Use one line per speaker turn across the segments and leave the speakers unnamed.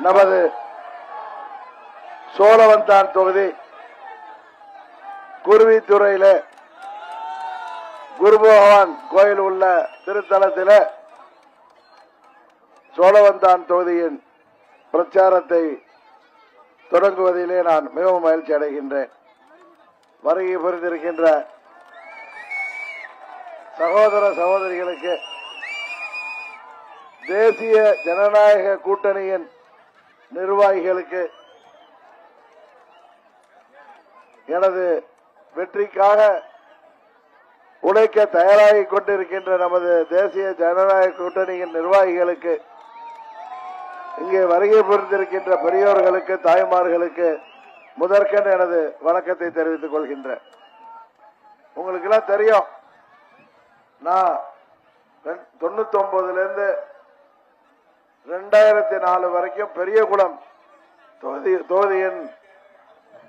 நமது சோழவந்தான் தொகுதி குருவித்துறையில குரு பகவான் கோயில் உள்ள திருத்தலத்தில் சோழவந்தான் தொகுதியின் பிரச்சாரத்தை தொடங்குவதிலே நான் மிகவும் மகிழ்ச்சி அடைகின்றேன். வருகை புரிந்திருக்கின்ற சகோதர சகோதரிகளுக்கு தேசிய ஜனநாயக கூட்டணியின் நிர்வாகிகளுக்கு எனது வெற்றிக்காக உழைக்க தயாராகிக் கொண்டிருக்கின்ற நமது தேசிய ஜனநாயக கூட்டணியின் நிர்வாகிகளுக்கு, இங்கே வருகை புரிந்திருக்கின்ற பெரியோர்களுக்கு, தாய்மார்களுக்கு முதற்கண் எனது வணக்கத்தை தெரிவித்துக் கொள்கின்றேன். உங்களுக்கு எல்லாம் தெரியும், நான் 99 2004 வரைக்கும் பெரியகுளம் தொகுதியின்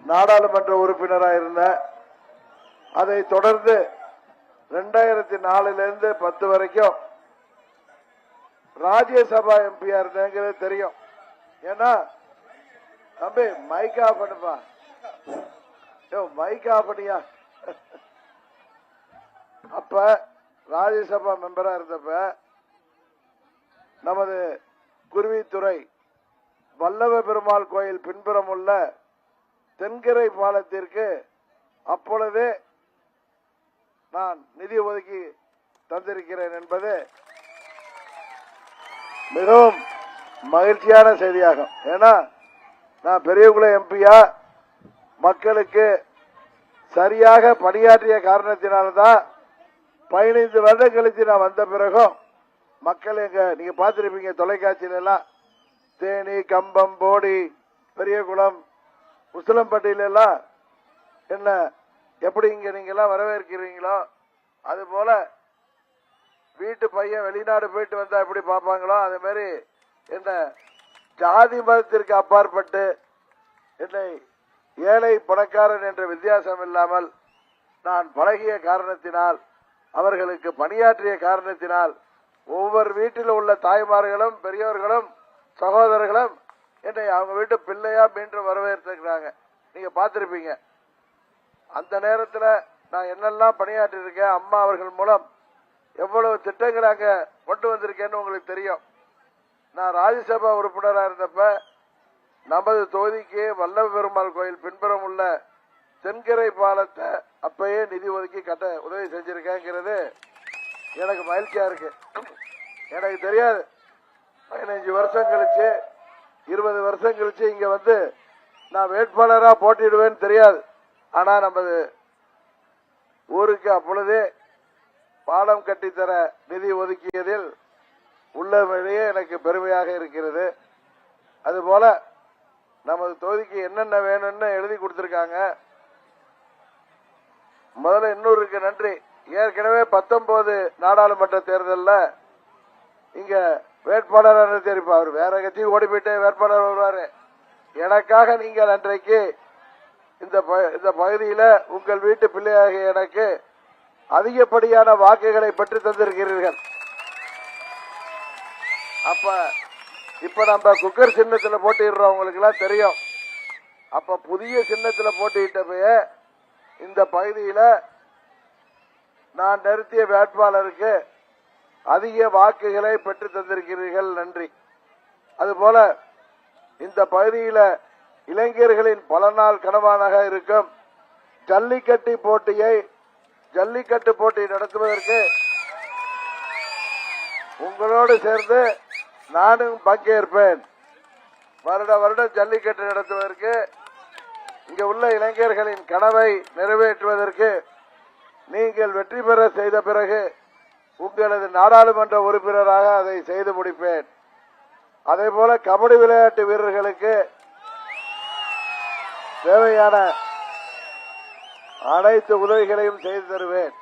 நாடாளுமன்ற உறுப்பினராக இருந்தேன். அதை தொடர்ந்து 2004 10 வரைக்கும் ராஜ்யசபா எம்பியா இருந்தேங்கிறது தெரியும். ஏன்னா தம்பி மைக் ஆஃப் பண்ணுப்பா, மைக் ஆஃப் பண்ணியா. அப்ப ராஜ்யசபா மெம்பரா இருந்தப்ப நமது குருவித்துறை வல்லவ பெருமாள் கோயில் பின்புறம் உள்ள தென்கரை பாலத்திற்கு அப்பொழுதே நான் நிதி ஒதுக்கி தந்திருக்கிறேன் என்பது மிகவும் மகிழ்ச்சியான செய்தியாகும். ஏன்னா நான் பெரியகுளம் எம்பியா மக்களுக்கு சரியாக பணியாற்றிய காரணத்தினால்தான் 15 வருடம் கழித்து நான் வந்த பிறகும் மக்கள் நீங்க பார்த்திருப்பீங்க தொலைக்காட்சியில எல்லாம், தேனி, கம்பம், போடி, பெரியகுளம், உசிலம்பட்டியில எல்லாம் என்ன எப்படி இங்க நீங்க எல்லாம் வரவேற்கிறீங்களோ அது போல வீட்டு பையன் வெளிநாடு போயிட்டு வந்தா எப்படி பார்ப்பாங்களோ அதே மாதிரி என்ன ஜாதி மதத்திற்கு அப்பாற்பட்டு என்னை ஏழை பணக்காரன் என்ற வித்தியாசம் இல்லாமல் நான் பழகிய காரணத்தினால், அவர்களுக்கு பணியாற்றிய காரணத்தினால் ஒவ்வொரு வீட்டில் உள்ள தாய்மார்களும் பெரியோர்களும் சகோதரர்களும் என்னை அவங்க வீட்டு பிள்ளையா மீண்டும் வரவேற்றிருக்கிறாங்க. நீங்க பார்த்திருப்பீங்க. அந்த நேரத்தில் நான் என்னெல்லாம் பணியாற்றி இருக்கேன், அம்மா அவர்கள் மூலம் எவ்வளவு திட்டங்களை அங்க கொண்டு வந்திருக்கேன்னு உங்களுக்கு தெரியும். நான் ராஜ்யசபா உறுப்பினராக இருந்தப்ப நமது தொகுதிக்கு வல்லவ பெருமாள் கோயில் பின்புறம் உள்ள தென்கரை பாலத்தை அப்பயே நிதி ஒதுக்கி கட்ட உதவி செஞ்சிருக்கேங்கிறது எனக்கு மகிழ்ச்சியா இருக்கு. எனக்கு தெரியாது 15 வருஷம் கழிச்சு 20 வருஷம் கழிச்சு இங்க வந்து நான் வேட்பாளரா போட்டிடுவேன்னு தெரியாது. ஆனா நமது ஊருக்கு அப்பொழுதே பாலம் கட்டித்தர நிதி ஒதுக்கியதில் உள்ளபடியே எனக்கு பெருமையாக இருக்கிறது. அதுபோல நமது தொகுதிக்கு என்னென்ன வேணும்னு எழுதி கொடுத்திருக்காங்க. முதல்ல இன்னொருக்கு நன்றி. ஏற்கனவே 19 நாடாளுமன்ற தேர்தலில் இங்க வேட்பாளர் தெரிவிப்பா, அவர் வேற கட்சி ஓடி போயிட்டு வேட்பாளர் வருவாரு. எனக்காக நீங்கள் அன்றைக்கு இந்த பகுதியில உங்கள் வீட்டு பிள்ளையாக எனக்கு அதிகப்படியான வாக்குகளை பெற்று தந்திருக்கிறீர்கள். அப்ப இப்ப நம்ம குக்கர் சின்னத்துல போட்டிடுறோம், உங்களுக்கு எல்லாம் தெரியும். அப்ப புதிய சின்னத்துல போட்டியிட்டப்ப இந்த பகுதியில நான் நிறுத்திய வேட்பாளருக்கு அதிக வாக்குகளை பெற்று தந்திருக்கிறீர்கள், நன்றி. அதுபோல இந்த பகுதியில இளைஞர்களின் பல நாள் கனவாக இருக்கும் ஜல்லிக்கட்டு போட்டி நடத்துவதற்கு உங்களோடு சேர்ந்து நானும் பங்கேற்பேன். வருடம் ஜல்லிக்கட்டு நடத்துவதற்கு, இங்க உள்ள இளைஞர்களின் கனவை நிறைவேற்றுவதற்கு நீங்கள் வெற்றி பெற செய்த பிறகு உங்களது நாடாளுமன்ற உறுப்பினராக அதை செய்து முடிப்பேன். அதே போல கபடி விளையாட்டு வீரர்களுக்கு தேவையான அனைத்து உதவிகளையும் செய்து தருவேன்.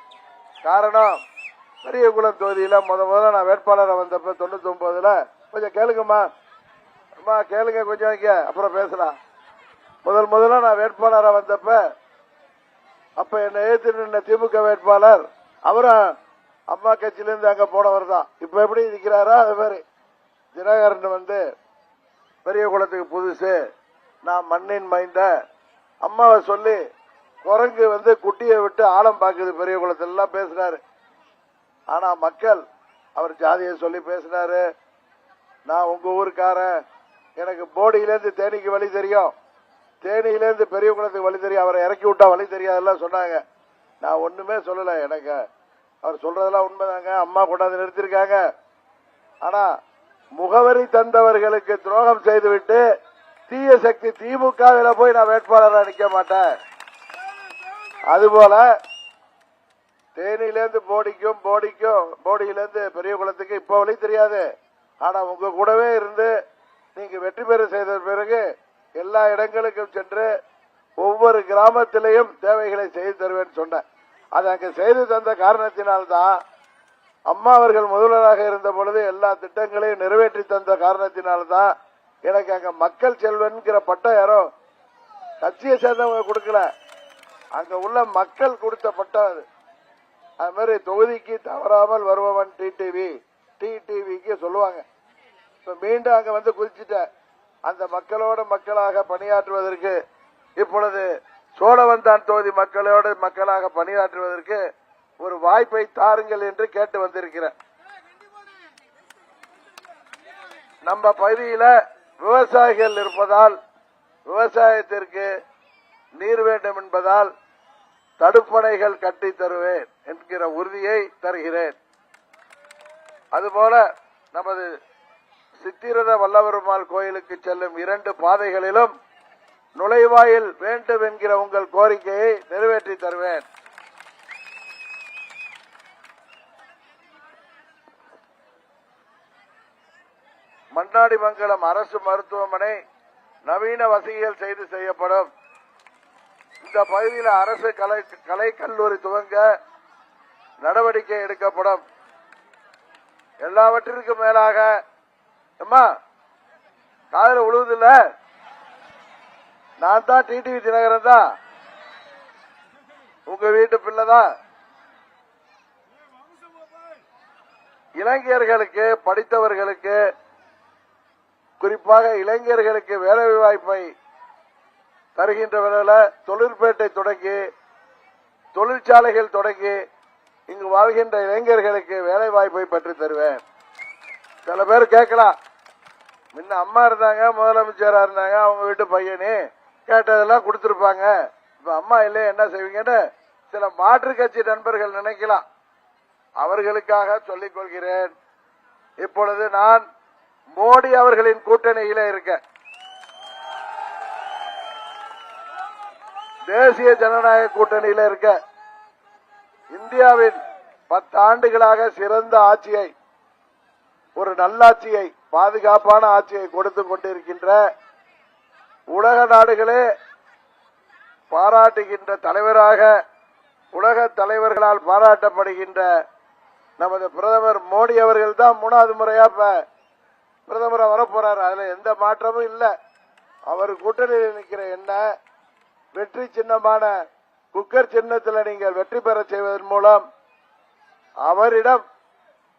காரணம், பெரியகுளம் தொகுதியில முதல்ல நான் வேட்பாளரை வந்தப்ப 99 கொஞ்சம் கேளுங்கம்மா, அம்மா கேளுங்க கொஞ்சம், அப்புறம் பேசலாம். முதல்ல நான் வேட்பாளரை வந்தப்ப அப்ப என்னை எதிர்த்து நின்ற திமுக வேட்பாளர் அவரும் அம்மா கட்சியிலிருந்து அங்க போனவர் தான். இப்ப எப்படி நிற்கிறாரோ அது மாதிரி தினகரன் வந்து பெரிய குளத்துக்கு புதுசு, நான் மண்ணின் மைந்த, அம்மாவை சொல்லி குரங்கு குட்டியை விட்டு ஆழம் பாக்குது பெரிய குளத்துல எல்லாம் பேசினாரு. ஆனா மக்கள் அவர் ஜாதியை சொல்லி பேசினாரு. நான் உங்க ஊருக்காரன், எனக்கு போடியிலேருந்து தேனிக்கு வழி தெரியும், தேனியிலேருந்து பெரிய குளத்துக்கு வழி தெரியும், அவரை இறக்கி விட்டா வழி தெரியாதெல்லாம் சொன்னாங்க. நான் ஒண்ணுமே சொல்லல. எனக்கு அவர் சொல்றதெல்லாம் உண்மைதாங்க. அம்மா கொண்டாந்து நிறுத்திருக்காங்க. ஆனா முகவரி தந்தவர்களுக்கு துரோகம் செய்துவிட்டு தீய சக்தி திமுகவில போய் நான் வேட்பாளராக நிக்க மாட்டேன். அதுபோல தேனியிலேருந்து போடிக்கும், போடியிலேருந்து பெரிய குளத்துக்கு இப்ப வழி தெரியாது. ஆனா உங்க கூடவே இருந்து நீங்க வெற்றி பெற செய்த பிறகு எல்லா இடங்களுக்கும் சென்று ஒவ்வொரு கிராமத்திலையும் தேவைகளை செய்து தருவேன் சொன்னேன். அதை அங்க செய்து தந்த காரணத்தினால்தான் அம்மா அவர்கள் முதல்வராக இருந்த பொழுது எல்லா திட்டங்களையும் நிறைவேற்றி தந்த காரணத்தினால்தான் எனக்கு அங்க மக்கள் செல்வன்கிற பட்டம் யாரோ கட்சியை சேர்ந்தவங்க கொடுக்கல, அங்க உள்ள மக்கள் கொடுத்த பட்டம் அது. அது மாதிரி தொகுதிக்கு தவறாமல் வருபவன் டிடிவிக்கு சொல்லுவாங்க. இப்ப மீண்டும் அங்க குதிச்சுட்டேன். அந்த மக்களோட மக்களாக பணியாற்றுவதற்கு இப்பொழுது சோழவந்தான் தொகுதி மக்களோடு மக்களாக பணியாற்றுவதற்கு ஒரு வாய்ப்பை தாருங்கள் என்று கேட்டு வந்திருக்கிறேன். நம்ம பகுதியில விவசாயிகள் இருப்பதால், விவசாயத்திற்கு நீர் வேண்டும் என்பதால் தடுப்பணைகள் கட்டி தருவேன் என்கிற உறுதியை தருகிறேன். அதுபோல நமது சித்திரத வல்லபெருமாள் கோயிலுக்கு செல்லும் 2 பாதைகளிலும் நுழைவாயில் வேண்டும் என்கிற உங்கள் கோரிக்கையை நிறைவேற்றி தருவேன். மன்னாடிமங்கலம் அரசு மருத்துவமனை நவீன வசதிகள் செய்து செய்யப்படும். இந்த பகுதியில் அரசு கலை கல்லூரி துவங்க நடவடிக்கை எடுக்கப்படும். எல்லாவற்றிற்கும் மேலாக அம்மா காதல உழுவதில்ல, நான் தான் டிடிவி தினகரன் தான், உங்க வீட்டு பிள்ளைதான். இளைஞர்களுக்கு, படித்தவர்களுக்கு, குறிப்பாக இளைஞர்களுக்கு வேலை வாய்ப்பை தருகின்ற வகையில் தொழிற்பேட்டை தொடங்கி, தொழிற்சாலைகள் தொடங்கி இங்கு வாழ்கின்ற இளைஞர்களுக்கு வேலை வாய்ப்பை பெற்று தருவேன். சில பேர் கேட்கலாம், முன்ன அம்மா இருந்தாங்க, முதலமைச்சரா இருந்தாங்க, அவங்க வீட்டு பையனே கேட்டதெல்லாம் கொடுத்திருப்பாங்க, இப்ப அம்மா இல்லையே என்ன செய்வீங்கன்னு சில மாற்று கட்சி நண்பர்கள் நினைக்கலாம். அவர்களுக்காக சொல்லிக் கொள்கிறேன். இப்பொழுது நான் மோடி அவர்களின் கூட்டணியில இருக்க, தேசிய ஜனநாயக கூட்டணியில இருக்க, இந்தியாவின் 10 ஆண்டுகளாக சிறந்த ஆட்சியை, ஒரு நல்லாட்சியை, பாதுகாப்பான ஆட்சியை கொடுத்து கொண்டிருக்கின்ற, உலக நாடுகளே பாராட்டுகின்ற தலைவராக, உலக தலைவர்களால் பாராட்டப்படுகின்ற நமது பிரதமர் மோடி அவர்கள் தான் 3வது முறையா பிரதமரா வரப்போறாரு. அதுல எந்த மாற்றமும் இல்லை. அவர் கூட்டணியில் நிற்கிற என்ன வெற்றி சின்னமான குக்கர் சின்னத்தில் நீங்கள் வெற்றி பெற செய்வதன் மூலம் அவரிடம்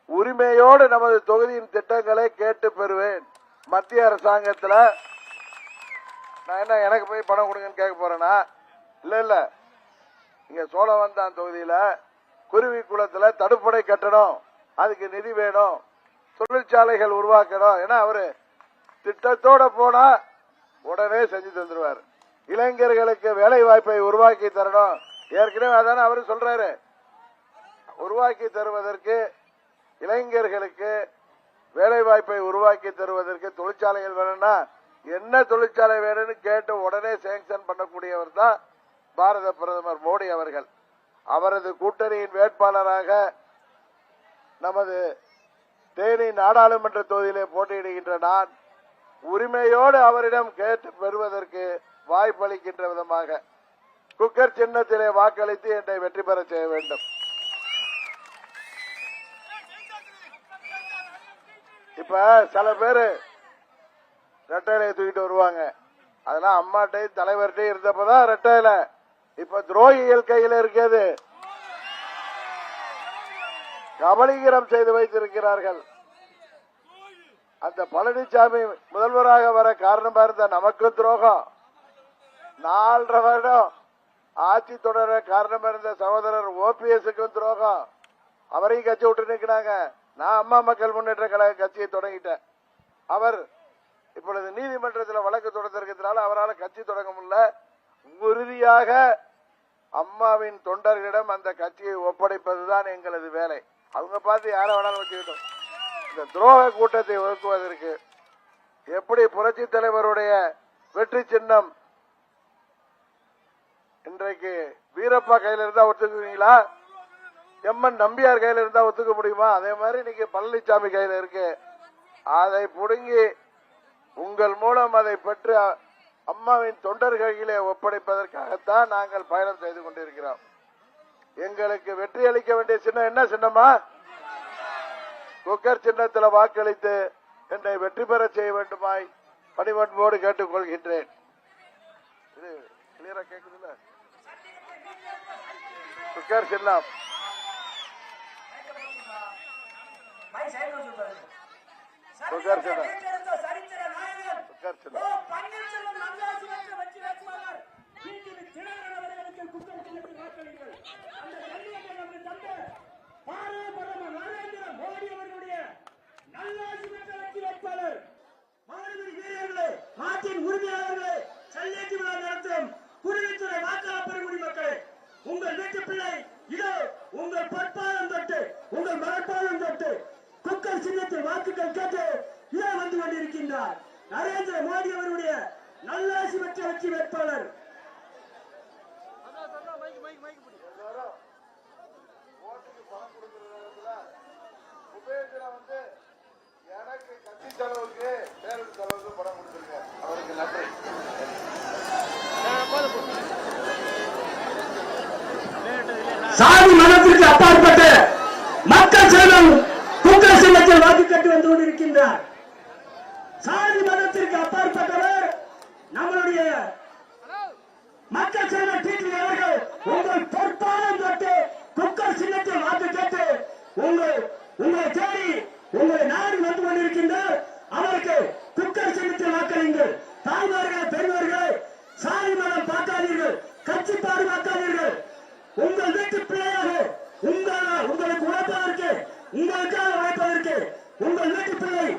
உரிமையோடு நமது தொகுதியின் திட்டங்களை கேட்டு பெறுவேன். மத்திய அரசாங்கத்தில் நான் என்ன எனக்கு போய் பணம் கொடுங்கன்னு கேட்க போறேன்னா, இல்ல இங்க சோழவந்தான் தொகுதியில குருவி குளத்துல தடுப்பணை கட்டணும், அதுக்கு நிதி வேணும், தொழிற்சாலைகள் உருவாக்கணும். ஏன்னா அவரு திட்டத்தோட போனா உடனே செஞ்சு தந்துருவார். இளைஞர்களுக்கு வேலை வாய்ப்பை உருவாக்கி தரணும், ஏற்கனவே அதான அவரு சொல்றாரு. உருவாக்கி தருவதற்கு, இளைஞர்களுக்கு வேலை வாய்ப்பை உருவாக்கி தருவதற்கு தொழிற்சாலைகள் வேணும்னா என்ன தொழிற்சாலை வேணும்னு கேட்டு உடனே சேங்ஷன் பண்ணக்கூடியவர் தான் பாரத பிரதமர் மோடி அவர்கள். அவரது கூட்டணியின் வேட்பாளராக நமது தேனி நாடாளுமன்ற தொகுதியிலே போட்டியிடுகின்ற நான் உரிமையோடு அவரிடம் கேட்டு பெறுவதற்கு வாய்ப்பளிக்கின்ற விதமாக குக்கர் சின்னத்திலே வாக்களித்து என்னை வெற்றி பெற செய்ய வேண்டும். இப்ப சில பேரு ரெட்டையில தூக்கிட்டு வருவாங்க, அதெல்லாம் அம்மாட்டை தலைவர்கிட்ட இருந்தப்பதான் ரெட்டையில. இப்ப துரோகிகள் கையில இருக்கிறது, கபலீகரம் செய்து வைத்திருக்கிறார்கள். அந்த பழனிசாமி முதல்வராக வர காரணமா இருந்த நமக்கு துரோகம், 4.5 வருடம் ஆட்சி தொடர காரணமா இருந்த சகோதரர் ஓபிஎஸ்க்கும் துரோகம். அவரையும் கட்சி விட்டு நிற்கிறாங்க. நான் அம்மா மக்கள் முன்னேற்ற கழக கட்சியை தொடங்கிட்டேன். அவர் இப்பொழுது நீதிமன்றத்தில் வழக்கு தொடர்ந்திருக்கிறதுனால அவரால் கட்சி தொடங்க முடியல. உறுதியாக அம்மாவின் தொண்டர்களிடம் அந்த கட்சியை ஒப்படைப்பதுதான் எங்களது வேலை. அவங்க பார்த்து யாரை வேணாலும் வச்சுக்கிட்டோம். இந்த துரோக கூட்டத்தை ஒதுக்குவதற்கு எப்படி புரட்சி தலைவருடைய வெற்றி சின்னம் இன்றைக்கு வீரப்பா கையில இருந்தா ஒத்துக்குவீங்களா? எம்என் நம்பியார் கையில இருந்தா ஒத்துக்க முடியுமா? அதே மாதிரி இன்னைக்கு பழனிசாமி கையில இருக்கு. அதை புடுங்கி உங்கள் மூலம் அதை பெற்று அம்மாவின் தொண்டர்களிலே ஒப்படைப்பதற்காகத்தான் நாங்கள் பயணம் செய்து கொண்டிருக்கிறோம். எங்களுக்கு வெற்றி அளிக்க வேண்டிய சின்னம் என்ன சின்னமா? குக்கர் சின்னத்தில் வாக்களித்து என்னை வெற்றி பெற செய்ய வேண்டுமாய் பணிவன்போடு கேட்டுக் கொள்கின்றேன். இது கிளியரா கேக்குதுல்ல? குக்கர் சின்னம் குக்கர் சின்னம் குக்கர் சின்னம்
நாட்டின் உரிமையாளர்களே, சல்லேட்டு விழா நடத்தும் குடிமைத்துறை வாக்காளர் மக்களே, உங்கள் வீட்டு பிள்ளை இதோ உங்கள் பொற்பாலம் தொட்டு உங்கள் மரப்பாலம் தொட்டு குக்கர் சின்னத்தில் வாக்குகள் கேட்டு இதோ வந்து கொண்டிருக்கின்றார். நரேந்திர மோடி அவருடைய நல்லாசி பெற்ற வெற்றி வேட்பாளர்.
எனக்கு கட்சி செலவுக்கு பேருந்து செலவுக்கு பணம் கொடுத்துருங்க. அவருக்கு நன்றி.
சாதி மதத்திற்கு அப்பாற்பட்ட மக்கள் செல்வம் குக்கர் சின்னத்தில் வாக்கு கட்டி வந்து கொண்டிருக்கின்றார். சாதி மதத்திற்கு அப்பாற்பட்டவர் நம்மளுடைய மக்கள் செல்வம் டிடி அவர்கள் உங்கள் பொற்பாலம் தொட்டு குக்கர் சின்னத்தில் வாக்கு கேட்டு உங்களை தேடி உங்களை நாடு வந்து கொண்டிருக்கின்றார். அவருக்கு குக்கர் சின்னத்தில் வாக்களியுங்கள். தாய்மார்கள், பெரியவர்கள், சாதி மதம் பார்க்காதீர்கள், கட்சி பாதுகாக்காதீர்கள். உங்கள் வீட்டு பிள்ளையாக உங்களுக்கு உழைப்பதற்கு, உங்களுக்காக உழைப்பதற்கு உங்கள் வீட்டு பிள்ளை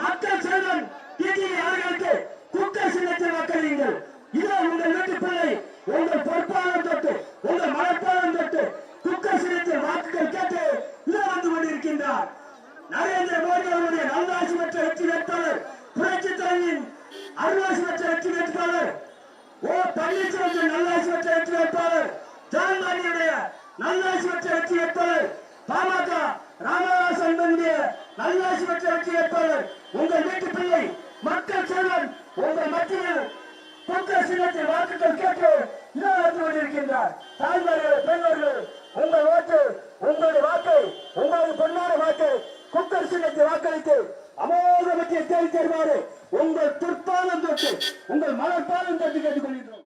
மக்கள் செல்வன் டிடி அவர்களுக்கு குக்கர் சின்னத்தில் வாக்களியுங்கள். இதோ உங்கள் வீட்டு பிள்ளை உங்கள் பொற்பாலம் தொட்டு உங்கள் மலர்பாலம் தொட்டு குக்கர் சின்னத்தில் வாக்குகள் கேட்டு இதோ வந்து கொண்டிருக்கின்றார். நரேந்திர மோடி அவருடைய நல்லாசி பெற்ற வெற்றி வேட்பாளர், புரட்சி தலைவியின் அருளாசி பெற்ற வெற்றி வேட்பாளர், பன்னீர்செல்வத்தின் நல்லாசி பெற்ற வெற்றி வேட்பாளர், ஜான்மானியுடைய நல்லாசி பெற்ற வெற்றி வேட்பாளர், பாமக ராமதாசன் நல்லாசி பெற்ற வெற்றி வேட்பாளர், உங்கள் வீட்டு பிள்ளை மக்கள் செல்வன் உங்கள் மத்தியில் குக்கர் சின்னத்தில் வாக்குகள் கேட்டு இதோ வந்து கொண்டிருக்கின்றார். தாய்மார்கள், பெண்கள், உங்கள் ஓட்டு, உங்களுடைய வாக்கு, உங்களது பொன்னான வாக்கு குக்கர் சின்னத்தில் வாக்களித்து அமோக வெற்றியை தேடி தருமாறு உங்கள் துர்ப்பாலம் தொட்டு உங்கள் மலர்பாலம் தொட்டு கேட்டுக் கொள்கின்றோம்.